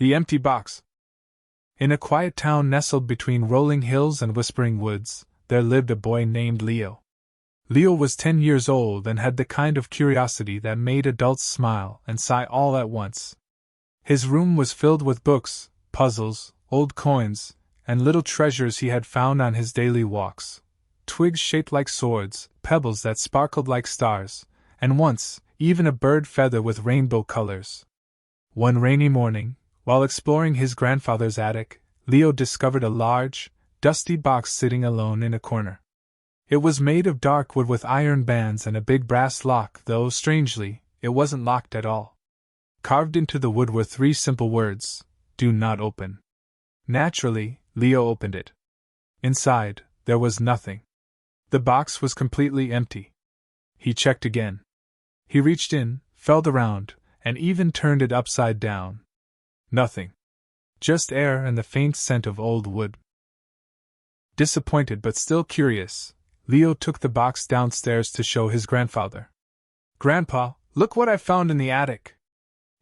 The empty box. In a quiet town nestled between rolling hills and whispering woods, there lived a boy named Leo. Leo was 10 years old and had the kind of curiosity that made adults smile and sigh all at once. His room was filled with books, puzzles, old coins, and little treasures he had found on his daily walks. Twigs shaped like swords, pebbles that sparkled like stars, and once, even a bird feather with rainbow colors. One rainy morning, while exploring his grandfather's attic, Leo discovered a large, dusty box sitting alone in a corner. It was made of dark wood with iron bands and a big brass lock, though, strangely, it wasn't locked at all. Carved into the wood were 3 simple words: "Do not open." Naturally, Leo opened it. Inside, there was nothing. The box was completely empty. He checked again. He reached in, felt around, and even turned it upside down. Nothing. Just air and the faint scent of old wood. Disappointed but still curious, Leo took the box downstairs to show his grandfather. "Grandpa, look what I found in the attic.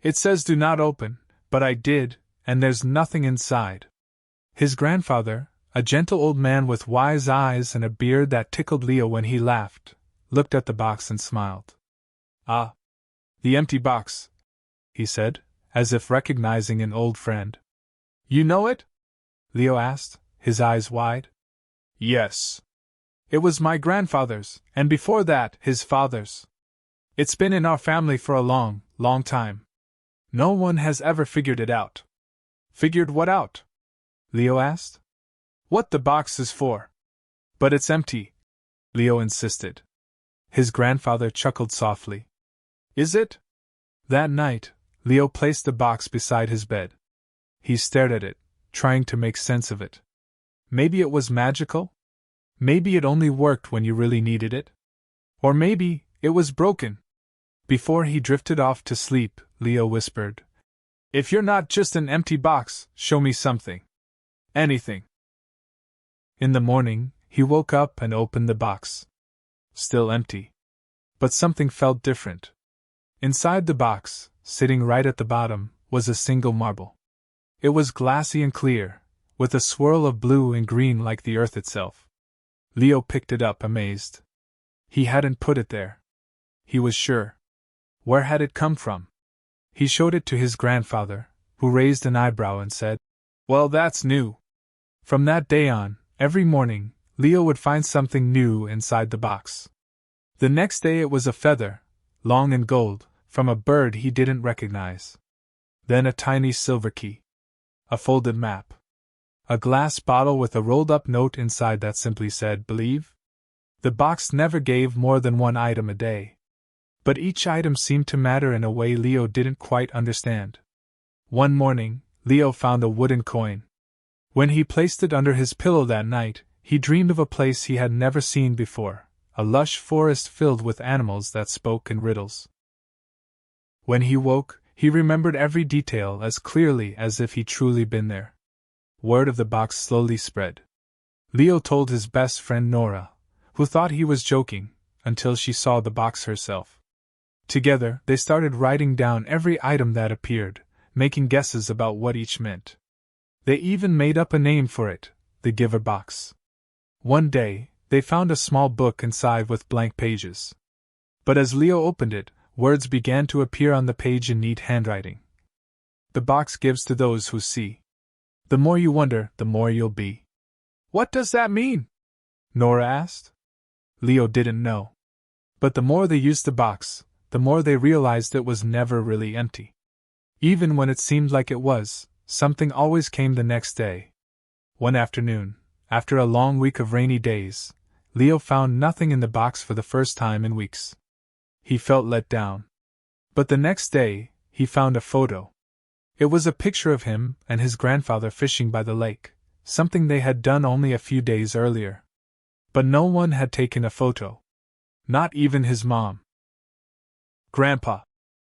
It says do not open, but I did, and there's nothing inside." His grandfather, a gentle old man with wise eyes and a beard that tickled Leo when he laughed, looked at the box and smiled. "Ah, the empty box," he said, as if recognizing an old friend. "You know it?" Leo asked, his eyes wide. "Yes. It was my grandfather's, and before that, his father's. It's been in our family for a long, long time. No one has ever figured it out." "Figured what out?" Leo asked. "What the box is for." "But it's empty," Leo insisted. His grandfather chuckled softly. "Is it?" That night, Leo placed the box beside his bed. He stared at it, trying to make sense of it. Maybe it was magical? Maybe it only worked when you really needed it? Or maybe it was broken? Before he drifted off to sleep, Leo whispered, "If you're not just an empty box, show me something. Anything." In the morning, he woke up and opened the box. Still empty. But something felt different. Inside the box, sitting right at the bottom, was a single marble. It was glassy and clear, with a swirl of blue and green like the earth itself. Leo picked it up, amazed. He hadn't put it there. He was sure. Where had it come from? He showed it to his grandfather, who raised an eyebrow and said, "Well, that's new." From that day on, every morning, Leo would find something new inside the box. The next day it was a feather, long and gold, from a bird he didn't recognize. Then a tiny silver key. A folded map. A glass bottle with a rolled-up note inside that simply said, "Believe?" The box never gave more than 1 item a day. But each item seemed to matter in a way Leo didn't quite understand. One morning, Leo found a wooden coin. When he placed it under his pillow that night, he dreamed of a place he had never seen before, a lush forest filled with animals that spoke in riddles. When he woke, he remembered every detail as clearly as if he'd truly been there. Word of the box slowly spread. Leo told his best friend Nora, who thought he was joking, until she saw the box herself. Together, they started writing down every item that appeared, making guesses about what each meant. They even made up a name for it, the Giver Box. One day, they found a small book inside with blank pages. But as Leo opened it, words began to appear on the page in neat handwriting. "The box gives to those who see. The more you wonder, the more you'll be." "What does that mean?" Nora asked. Leo didn't know. But the more they used the box, the more they realized it was never really empty. Even when it seemed like it was, something always came the next day. One afternoon, after a long week of rainy days, Leo found nothing in the box for the first time in weeks. He felt let down. But the next day, he found a photo. It was a picture of him and his grandfather fishing by the lake, something they had done only a few days earlier. But no one had taken a photo. Not even his mom. "Grandpa,"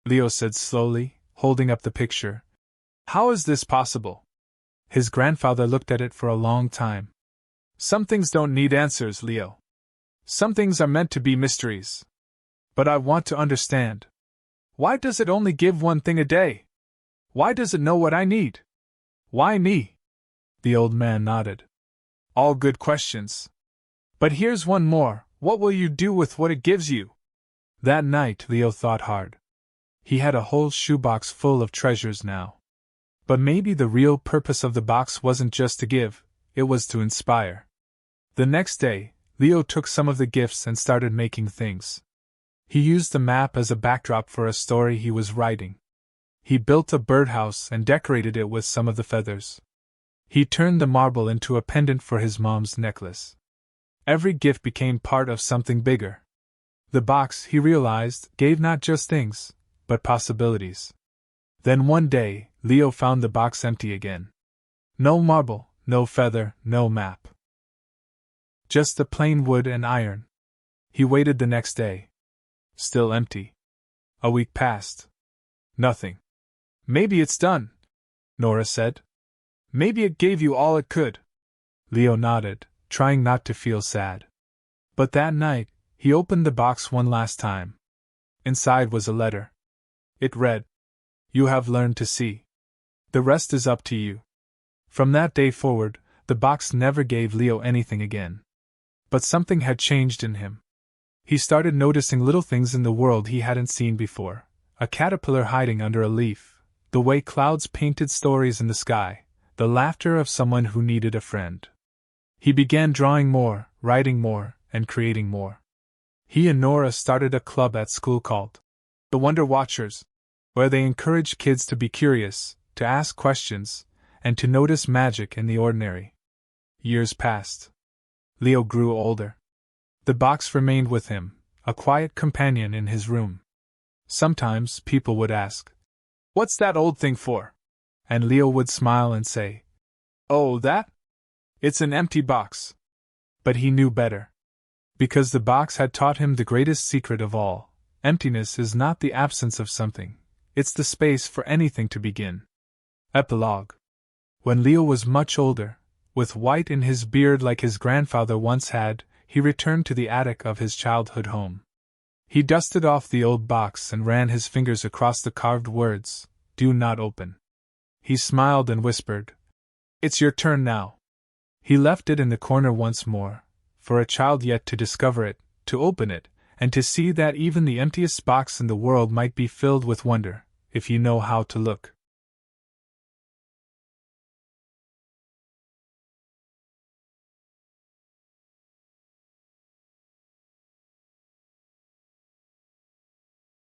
Leo said slowly, holding up the picture, "how is this possible?" His grandfather looked at it for a long time. "Some things don't need answers, Leo. Some things are meant to be mysteries. But I want to understand. Why does it only give one thing a day?" Why does it know what I need? Why me? The old man nodded. All good questions. But here's one more. What will you do with what it gives you? That night, Leo thought hard. He had a whole shoebox full of treasures now. But maybe the real purpose of the box wasn't just to give, it was to inspire. The next day, Leo took some of the gifts and started making things. He used the map as a backdrop for a story he was writing. He built a birdhouse and decorated it with some of the feathers. He turned the marble into a pendant for his mom's necklace. Every gift became part of something bigger. The box, he realized, gave not just things, but possibilities. Then one day, Leo found the box empty again. No marble, no feather, no map. Just the plain wood and iron. He waited the next day. Still empty. A week passed. Nothing. Maybe it's done, Nora said. Maybe it gave you all it could. Leo nodded, trying not to feel sad. But that night, he opened the box one last time. Inside was a letter. It read, "You have learned to see. The rest is up to you." From that day forward, the box never gave Leo anything again. But something had changed in him. He started noticing little things in the world he hadn't seen before. A caterpillar hiding under a leaf, the way clouds painted stories in the sky, the laughter of someone who needed a friend. He began drawing more, writing more, and creating more. He and Nora started a club at school called the Wonder Watchers, where they encouraged kids to be curious, to ask questions, and to notice magic in the ordinary. Years passed. Leo grew older. The box remained with him, a quiet companion in his room. Sometimes people would ask, "What's that old thing for?" And Leo would smile and say, "Oh, that? It's an empty box." But he knew better. Because the box had taught him the greatest secret of all: emptiness is not the absence of something, it's the space for anything to begin. Epilogue. When Leo was much older, with white in his beard like his grandfather once had, he returned to the attic of his childhood home. He dusted off the old box and ran his fingers across the carved words, "Do not open." He smiled and whispered, "It's your turn now." He left it in the corner once more, for a child yet to discover it, to open it, and to see that even the emptiest box in the world might be filled with wonder, if you know how to look.